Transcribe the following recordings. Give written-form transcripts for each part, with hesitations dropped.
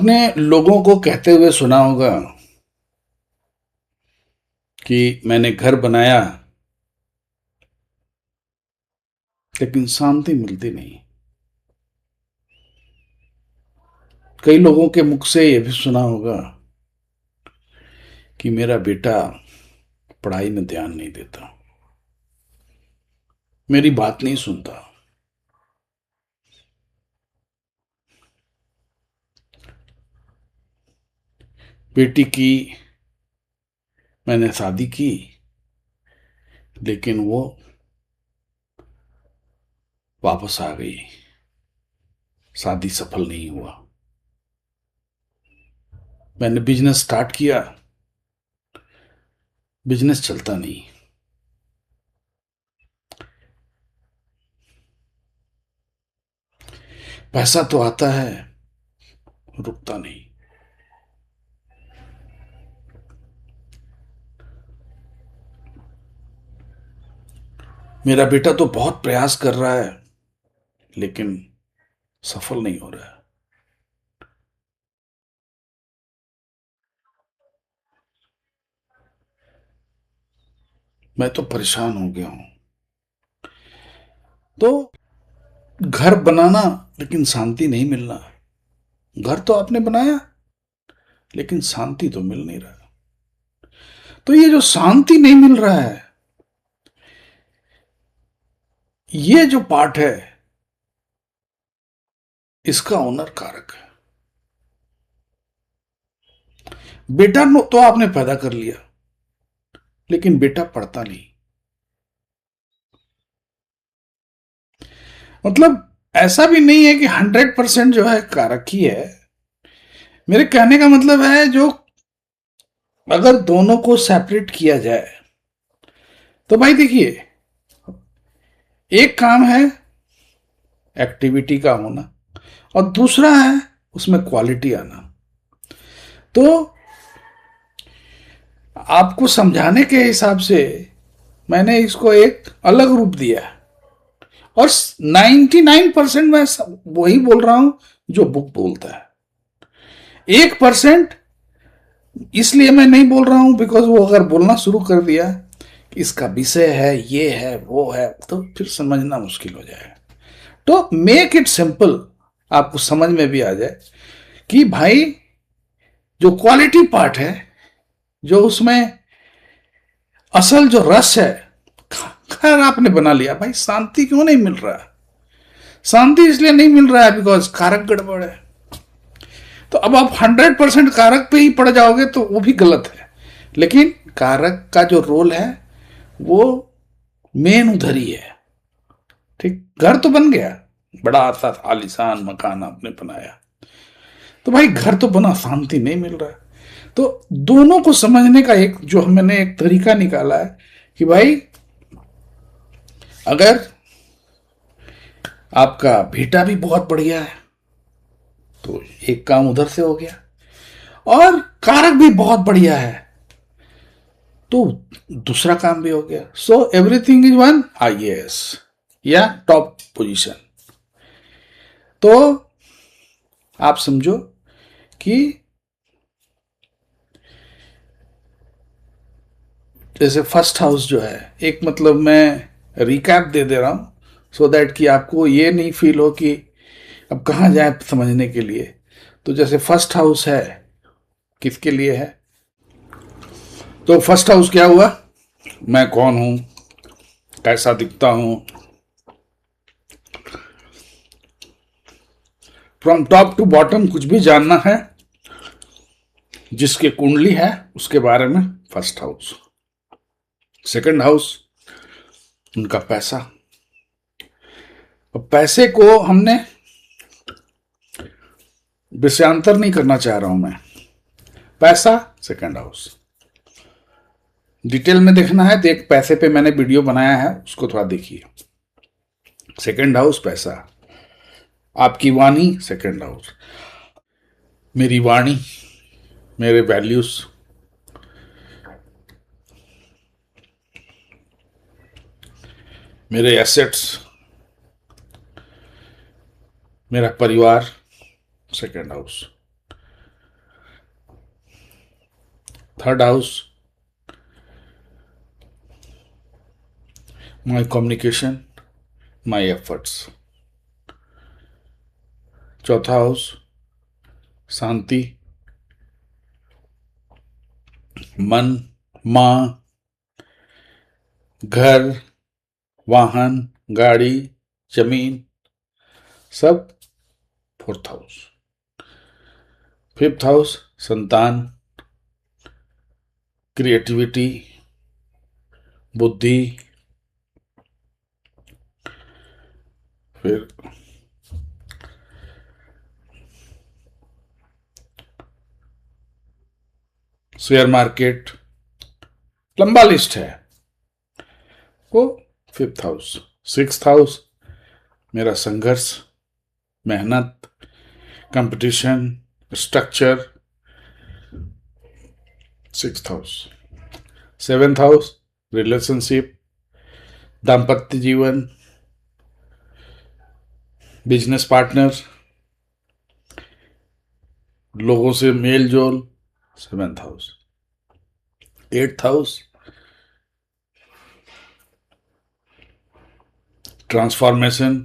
आपने लोगों को कहते हुए सुना होगा कि मैंने घर बनाया लेकिन शांति मिलती नहीं। कई लोगों के मुख से यह भी सुना होगा कि मेरा बेटा पढ़ाई में ध्यान नहीं देता, मेरी बात नहीं सुनता। बेटी की मैंने शादी की लेकिन वो वापस आ गई, शादी सफल नहीं हुआ। मैंने बिजनेस स्टार्ट किया, बिजनेस चलता नहीं। पैसा तो आता है, रुकता नहीं। मेरा बेटा तो बहुत प्रयास कर रहा है लेकिन सफल नहीं हो रहा है। मैं तो परेशान हो गया हूं। तो घर बनाना लेकिन शांति नहीं मिलना। घर तो आपने बनाया लेकिन शांति तो मिल नहीं रहा। तो ये जो शांति नहीं मिल रहा है, ये जो पार्ट है, इसका ओनर कारक है। बेटा तो आपने पैदा कर लिया लेकिन बेटा पढ़ता नहीं। मतलब ऐसा भी नहीं है कि 100% जो है कारक ही है। मेरे कहने का मतलब है जो अगर दोनों को सेपरेट किया जाए तो भाई देखिए, एक काम है एक्टिविटी का होना और दूसरा है उसमें क्वालिटी आना। तो आपको समझाने के हिसाब से मैंने इसको एक अलग रूप दिया और 99% मैं वही बोल रहा हूं जो बुक बोलता है। 1% इसलिए मैं नहीं बोल रहा हूं बिकॉज वो अगर बोलना शुरू कर दिया कि इसका विषय है, ये है, वो है, तो फिर समझना मुश्किल हो जाएगा। तो मेक इट सिंपल, आपको समझ में भी आ जाए कि भाई जो क्वालिटी पार्ट है, जो उसमें असल जो रस है, खैर आपने बना लिया। भाई शांति क्यों नहीं मिल रहा? शांति इसलिए नहीं मिल रहा है बिकॉज कारक गड़बड़ है। तो अब आप 100% कारक पे ही पड़ जाओगे तो वो भी गलत है। लेकिन कारक का जो रोल है वो मेन उधर ही है। ठीक, घर तो बन गया, बड़ा सा आलीशान मकान आपने बनाया, तो भाई घर तो बना, शांति नहीं मिल रहा है। तो दोनों को समझने का एक जो मैंने एक तरीका निकाला है कि भाई अगर आपका बेटा भी बहुत बढ़िया है तो एक काम उधर से हो गया, और कारक भी बहुत बढ़िया है तो दूसरा काम भी हो गया। So everything is one IAS या टॉप पोजीशन। तो आप समझो कि जैसे फर्स्ट हाउस जो है, एक मतलब मैं रिकैप दे दे रहा हूं सो दैट कि आपको ये नहीं फील हो कि अब कहाँ जाए समझने के लिए। तो जैसे फर्स्ट हाउस है, किसके लिए है? तो फर्स्ट हाउस क्या हुआ? मैं कौन हूं, कैसा दिखता हूं, फ्रॉम टॉप टू बॉटम कुछ भी जानना है, जिसके कुंडली है उसके बारे में, फर्स्ट हाउस। सेकंड हाउस उनका पैसा। अब पैसे को हमने विषयांतर नहीं करना चाह रहा हूं मैं। पैसा सेकंड हाउस, डिटेल में देखना है तो एक पैसे पे मैंने वीडियो बनाया है, उसको थोड़ा देखिए। सेकंड हाउस पैसा। आपकी वाणी सेकंड हाउस, मेरी वाणी, मेरे वैल्यूज, मेरे एसेट्स, मेरा परिवार second house. Third house my communication, my efforts. चौथा हाउस शांति, मन, माँ, घर, वाहन, गाड़ी, जमीन, सब फोर्थ हाउस। फिफ्थ हाउस संतान, क्रिएटिविटी, बुद्धि, फिर शेयर मार्केट, लंबा लिस्ट है वो। Fifth house. सिक्स्थ हाउस मेरा संघर्ष, मेहनत, competition, structure, sixth house. Seventh house relationship, दाम्पत्य जीवन, बिजनेस पार्टनर, लोगों से मेल जोल, seventh house. Eighth house transformation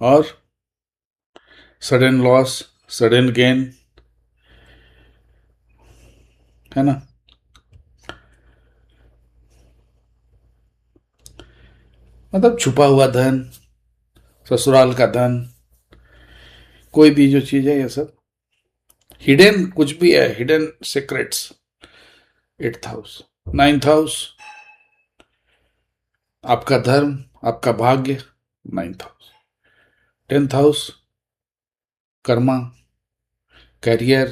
और सडन लॉस, सडन गेन, है ना। मतलब छुपा हुआ धन, ससुराल का धन, कोई भी जो चीज है ये सब हिडन, कुछ भी है hidden secrets. Eighth house. Ninth house आपका धर्म, आपका भाग्य, ninth house. Tenth house Karma, career,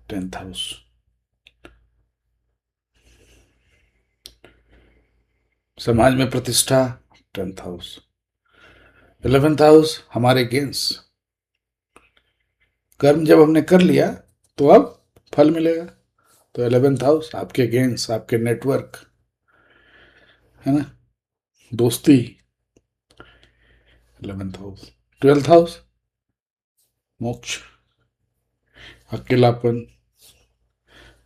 tenth house. समाज में प्रतिष्ठा, टेंथ हाउस। 11th हाउस हमारे गेंस, कर्म जब हमने कर लिया तो अब फल मिलेगा। तो 11th हाउस आपके गेंस, आपके नेटवर्क, है ना, दोस्ती, 11th हाउस। 12th हाउस मोक्ष, अकेलापन,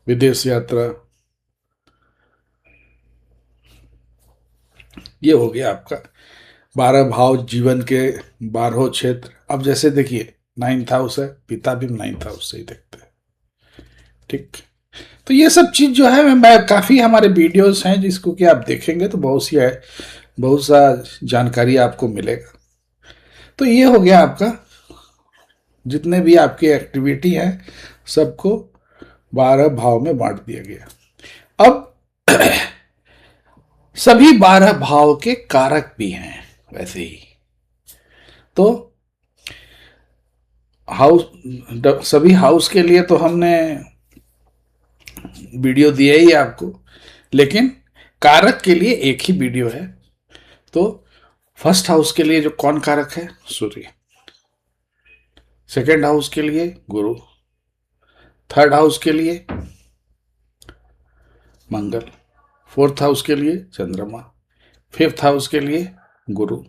विदेश यात्रा, ये हो गया आपका 12 भाव जीवन के 12 क्षेत्र। अब जैसे देखिए 9th हाउस है, पिता भी 9th हाउस से ही देखते हैं, ठीक। तो ये सब चीज जो है मैं काफी हमारे वीडियोस हैं जिसको कि आप देखेंगे तो बहुत सी है, बहुत सा जानकारी आपको मिलेगा। तो ये हो गया आपका, जितने भी आपकी एक्टिविटी है सबको 12 भाव में बांट दिया गया। अब सभी 12 भाव के कारक भी हैं वैसे ही। तो हाउस, सभी हाउस के लिए तो हमने वीडियो दिया ही आपको, लेकिन कारक के लिए एक ही वीडियो है। तो फर्स्ट हाउस के लिए जो कौन कारक है, सूर्य। सेकेंड हाउस के लिए गुरु। थर्ड हाउस के लिए मंगल। फोर्थ हाउस के लिए चंद्रमा। फिफ्थ हाउस के लिए गुरु।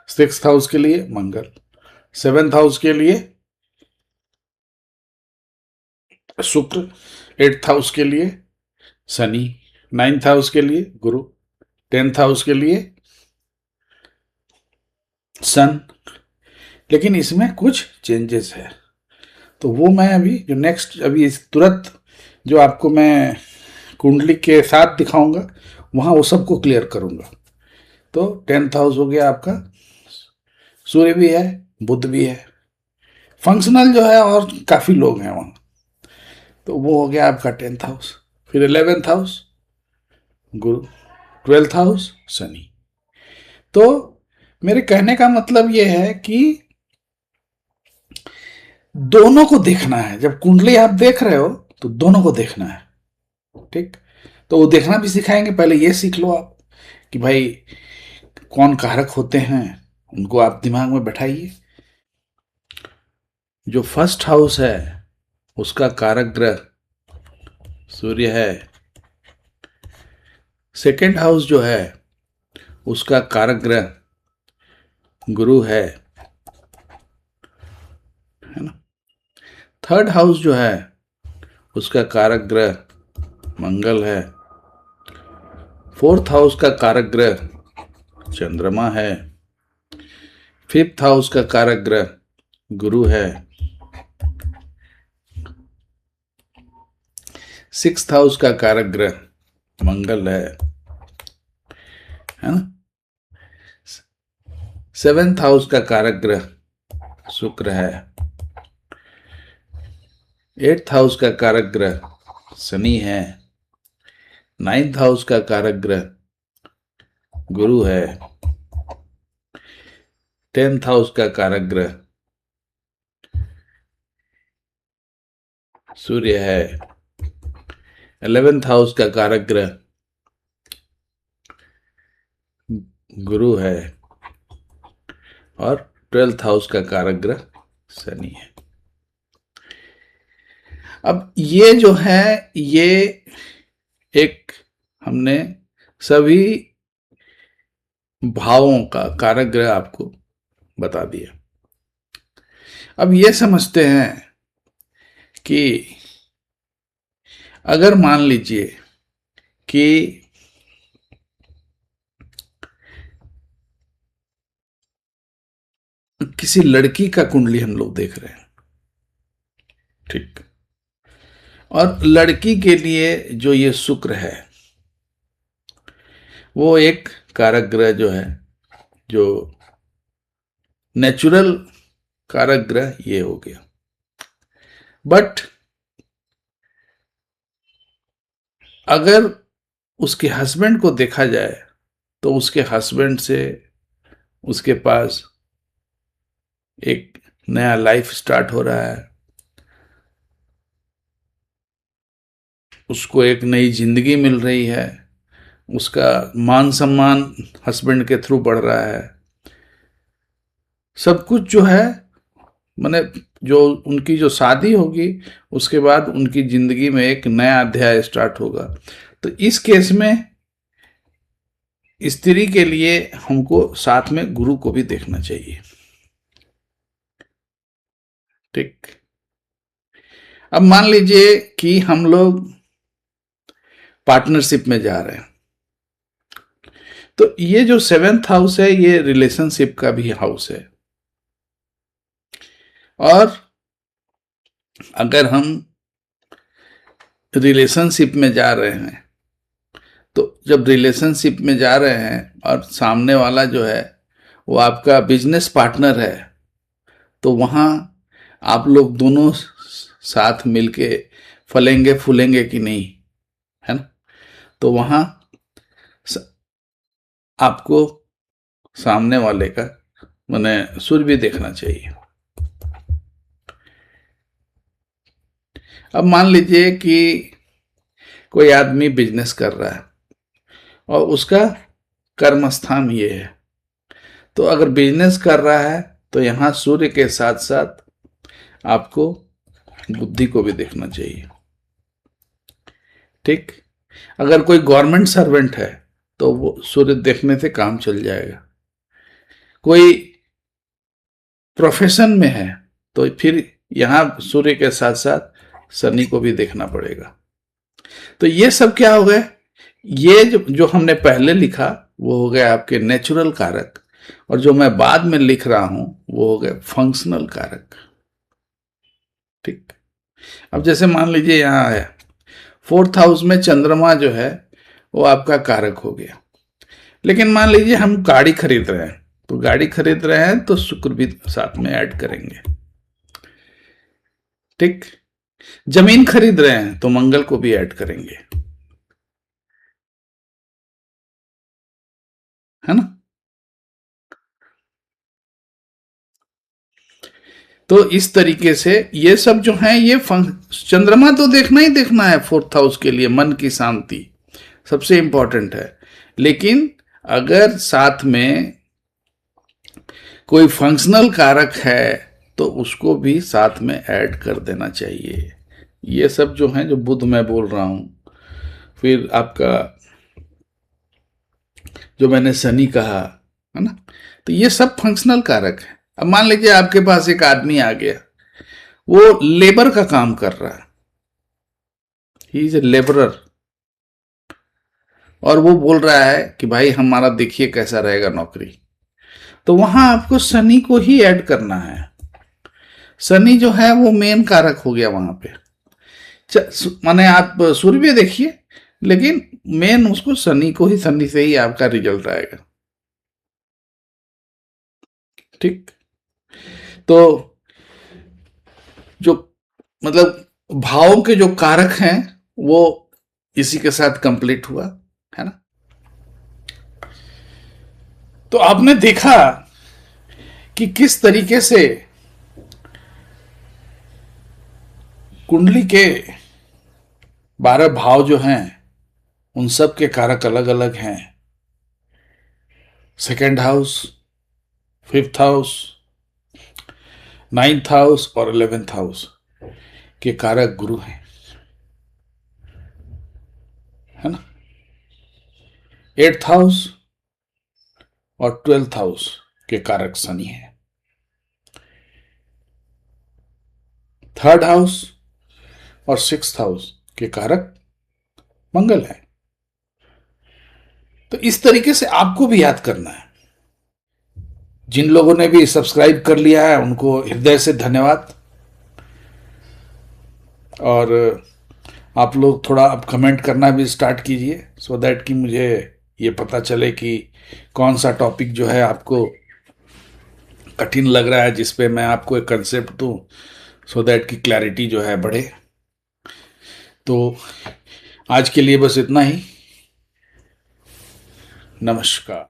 सिक्स्थ हाउस के लिए मंगल। सेवेंथ हाउस के लिए शुक्र। एट्थ हाउस के लिए शनि। नाइन्थ हाउस के लिए गुरु। टेंथ हाउस के लिए सन। लेकिन इसमें कुछ चेंजेस है, तो वो मैं अभी जो नेक्स्ट अभी इस तुरंत जो आपको मैं कुंडली के साथ दिखाऊंगा वहां वो सबको क्लियर करूंगा। तो 10th हाउस हो गया आपका, सूर्य भी है, बुध भी है, फंक्शनल जो है और काफी लोग हैं वहां। तो वो हो गया आपका 10th हाउस। फिर 11th हाउस गुरु। 12th house Shani. तो मेरे कहने का मतलब ये है कि दोनों को देखना है। जब कुंडली आप देख रहे हो तो दोनों को देखना है, ठीक। तो वो देखना भी सिखाएंगे, पहले ये सीख लो आप कि भाई कौन कारक होते हैं, उनको आप दिमाग में बैठाइए। जो फर्स्ट हाउस है उसका कारक ग्रह सूर्य है। सेकेंड हाउस जो है उसका कारक ग्रह गुरु है ना। थर्ड हाउस जो है उसका कारक ग्रह मंगल है। 4th हाउस का कारक ग्रह चंद्रमा है। 5th हाउस का कारक ग्रह गुरु है। 6th हाउस का कारक ग्रह मंगल है ना। 7th हाउस का कारक ग्रह शुक्र है। 8th हाउस का कारक ग्रह शनि है। 9th हाउस का कारक ग्रह गुरु है। 10th हाउस का कारक ग्रह सूर्य है। 11th हाउस का कारक ग्रह गुरु है और 12th हाउस का कारक ग्रह शनि है। अब ये जो है ये एक हमने सभी भावों का कारक ग्रह आपको बता दिया। अब ये समझते हैं कि अगर मान लीजिए कि किसी लड़की का कुंडली हम लोग देख रहे हैं, ठीक, और लड़की के लिए जो ये शुक्र है वो एक कारक ग्रह जो है, जो नेचुरल कारक ग्रह ये हो गया। बट अगर उसके हस्बैंड को देखा जाए तो उसके हस्बैंड से उसके पास एक नया लाइफ स्टार्ट हो रहा है, उसको एक नई जिंदगी मिल रही है, उसका मान सम्मान हस्बैंड के थ्रू बढ़ रहा है, सब कुछ जो है, माने जो उनकी जो शादी होगी उसके बाद उनकी जिंदगी में एक नया अध्याय स्टार्ट होगा। तो इस केस में स्त्री के लिए हमको साथ में गुरु को भी देखना चाहिए, ठीक। अब मान लीजिए कि हम लोग पार्टनरशिप में जा रहे हैं, तो ये जो 7th हाउस है ये रिलेशनशिप का भी हाउस है। और अगर हम रिलेशनशिप में जा रहे हैं तो जब रिलेशनशिप में जा रहे हैं और सामने वाला जो है वो आपका बिजनेस पार्टनर है, तो वहां आप लोग दोनों साथ मिलके फलेंगे फूलेंगे कि नहीं, है ना। तो वहां आपको सामने वाले का माने सूर्य भी देखना चाहिए। अब मान लीजिए कि कोई आदमी बिजनेस कर रहा है और उसका कर्म स्थान ये है, तो अगर बिजनेस कर रहा है तो यहां सूर्य के साथ साथ आपको बुद्धि को भी देखना चाहिए, ठीक। अगर कोई गवर्नमेंट सर्वेंट है तो वो सूर्य देखने से काम चल जाएगा। कोई प्रोफेशन में है तो फिर यहां सूर्य के साथ साथ शनि को भी देखना पड़ेगा। तो ये सब क्या हो गए, ये जो हमने पहले लिखा वो हो गया आपके नेचुरल कारक, और जो मैं बाद में लिख रहा हूं वो हो गए फंक्शनल कारक, ठीक। अब जैसे मान लीजिए यहां है 4th हाउस में चंद्रमा जो है वो आपका कारक हो गया। लेकिन मान लीजिए हम गाड़ी खरीद रहे हैं, तो गाड़ी खरीद रहे हैं तो शुक्र भी साथ में ऐड करेंगे, ठीक। जमीन खरीद रहे हैं तो मंगल को भी ऐड करेंगे, है ना। तो इस तरीके से ये सब जो है ये चंद्रमा तो देखना ही देखना है 4th हाउस के लिए, मन की शांति सबसे इंपॉर्टेंट है। लेकिन अगर साथ में कोई फंक्शनल कारक है तो उसको भी साथ में ऐड कर देना चाहिए। ये सब जो है जो बुध मैं बोल रहा हूं, फिर आपका जो मैंने शनि कहा, है ना, तो ये सब फंक्शनल कारक है। अब मान लीजिए आपके पास एक आदमी आ गया, वो लेबर का काम कर रहा है, ही इज ए लेबरर, और वो बोल रहा है कि भाई हमारा देखिए कैसा रहेगा नौकरी। तो वहां आपको शनि को ही ऐड करना है। शनि जो है वो मेन कारक हो गया वहां पे। माने आप सूर्य भी देखिए, लेकिन मेन उसको शनि को ही, शनि से ही आपका रिजल्ट आएगा। ठीक। तो जो मतलब भावों के जो कारक हैं वो इसी के साथ कंप्लीट हुआ, है ना। तो आपने देखा कि किस तरीके से कुंडली के 12 भाव जो हैं उन सब के कारक अलग अलग हैं। Second house, fifth house, ninth house और 11th हाउस के कारक गुरु हैं, है ना। 8th हाउस और 12th हाउस के कारक शनि है। थर्ड हाउस और 6th हाउस के कारक मंगल है। तो इस तरीके से आपको भी याद करना है। जिन लोगों ने भी सब्सक्राइब कर लिया है उनको हृदय से धन्यवाद। और आप लोग थोड़ा अब कमेंट करना भी स्टार्ट कीजिए, सो दैट कि मुझे ये पता चले कि कौन सा टॉपिक जो है आपको कठिन लग रहा है, जिस पे मैं आपको एक कंसेप्ट दूं, सो दैट की क्लैरिटी जो है बढ़े। तो आज के लिए बस इतना ही। नमस्कार।